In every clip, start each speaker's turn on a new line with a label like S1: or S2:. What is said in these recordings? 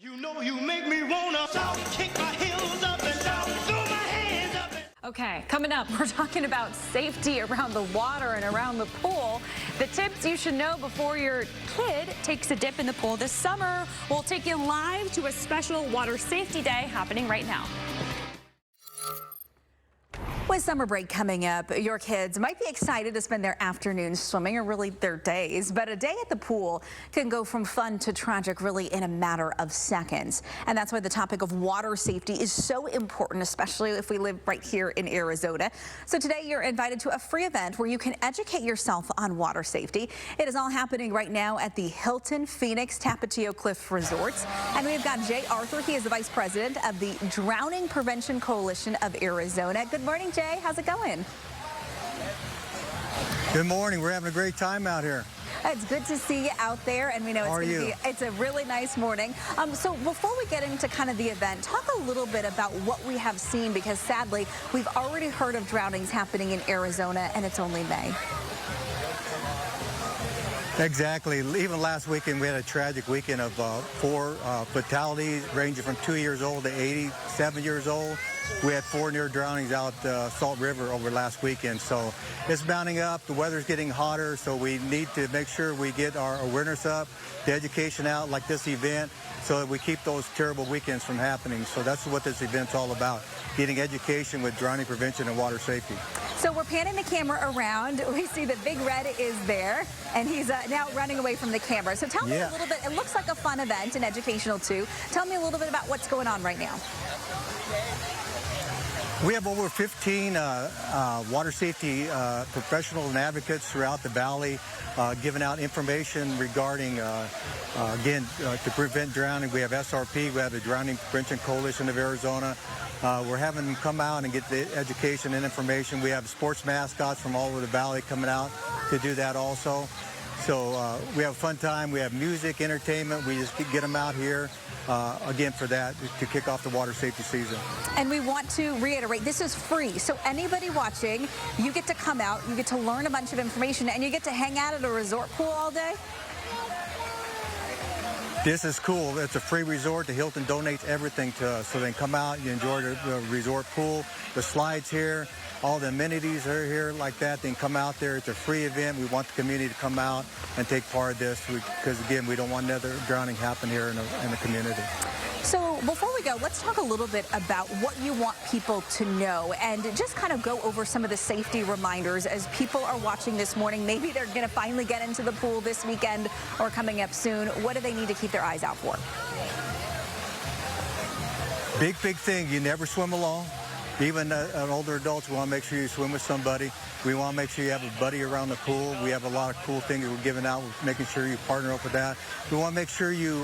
S1: You know you make me wanna shout, kick my heels up and down, throw my hands up and...
S2: Okay, coming up, we're talking about safety around the water and around the pool. The tips you should know before your kid takes a dip in the pool this summer. We'll take you live to a special water safety day happening right now. With summer break coming up, your kids might be excited to spend their afternoons swimming, or really their days, but a day at the pool can go from fun to tragic really in a matter of seconds. And that's why the topic of water safety is so important, especially if we live right here in Arizona. So today you're invited to a free event where you can educate yourself on water safety. It is all happening right now at the Hilton Phoenix Tapatio Cliff Resorts. And we've got Jay Arthur. He is the Vice President of the Drowning Prevention Coalition of Arizona. Good morning, Jay. How's it going?
S3: Good morning. We're having a great time out here.
S2: It's good to see you out there, and we know it's a really nice morning. So before we get into kind of the event, talk a little bit about what we have seen, because sadly we've already heard of drownings happening in Arizona, and it's only May.
S3: Exactly. Even last weekend we had a tragic weekend of 4 fatalities ranging from 2 years old to 87 years old. We had 4 near drownings out Salt River over last weekend. So it's mounting up. The weather's getting hotter, so we need to make sure we get our awareness up, the education out like this event, so that we keep those terrible weekends from happening. So that's what this event's all about, getting education with drowning prevention and water safety.
S2: So we're panning the camera around. We see that Big Red is there, and he's now running away from the camera. So tell me a little bit. It looks like a fun event and educational too. Tell me a little bit about what's going on right now.
S3: We have over 15 water safety professionals and advocates throughout the valley giving out information regarding, again, to prevent drowning. We have SRP, we have the Drowning Prevention Coalition of Arizona. We're having them come out and get the education and information. We have sports mascots from all over the valley coming out to do that also. So we have a fun time. We have music, entertainment. We just get them out here, again, for that, to kick off the water safety season.
S2: And we want to reiterate, this is free. So anybody watching, you get to come out, you get to learn a bunch of information, and you get to hang out at a resort pool all day?
S3: This is cool. It's a free resort. The Hilton donates everything to us. So then come out, you enjoy the resort pool, the slides here, all the amenities are here like that. Then come out there. It's a free event. We want the community to come out and take part of this because, again, we don't want another drowning happen here in the community.
S2: So before we go, let's talk a little bit about what you want people to know and just kind of go over some of the safety reminders as people are watching this morning. Maybe they're going to finally get into the pool this weekend or coming up soon. What do they need to keep their eyes out for?
S3: Big thing. You never swim alone. Even older adults, we want to make sure you swim with somebody. We want to make sure you have a buddy around the pool. We have a lot of cool things we're giving out. We're making sure you partner up with that. We want to make sure you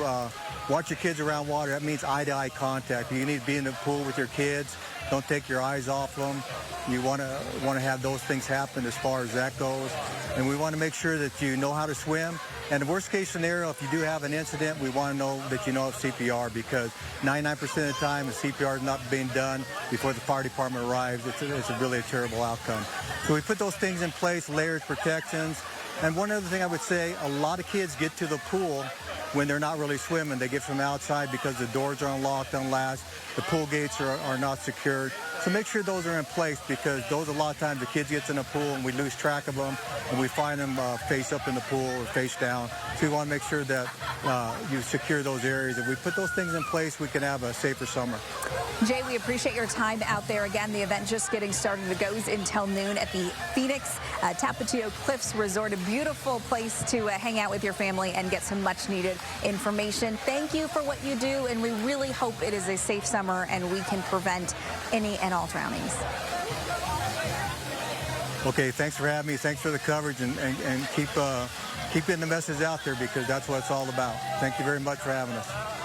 S3: watch your kids around water. That means eye-to-eye contact. You need to be in the pool with your kids. Don't take your eyes off them. You want to have those things happen as far as that goes. And we want to make sure that you know how to swim. And the worst case scenario, if you do have an incident, we want to know that you know of CPR, because 99% of the time, the CPR is not being done before the fire department arrives. It's really a terrible outcome. So we put those things in place, layers, protections. And one other thing I would say, a lot of kids get to the pool when they're not really swimming. They get from outside because the doors are unlocked, unlatched, the pool gates are not secured. So make sure those are in place, because those, a lot of times the kids get in the pool and we lose track of them and we find them face up in the pool or face down. So we want to make sure that you secure those areas. If we put those things in place, we can have a safer summer.
S2: Jay, we appreciate your time out there. Again, the event just getting started. It goes until noon at the Phoenix Tapatio Cliffs Resort. A beautiful place to hang out with your family and get some much needed information. Thank you for what you do, and we really hope it is a safe summer and we can prevent any and all drownings.
S3: Okay, thanks for having me. Thanks for the coverage, and keep getting the message out there, because that's what it's all about. Thank you very much for having us.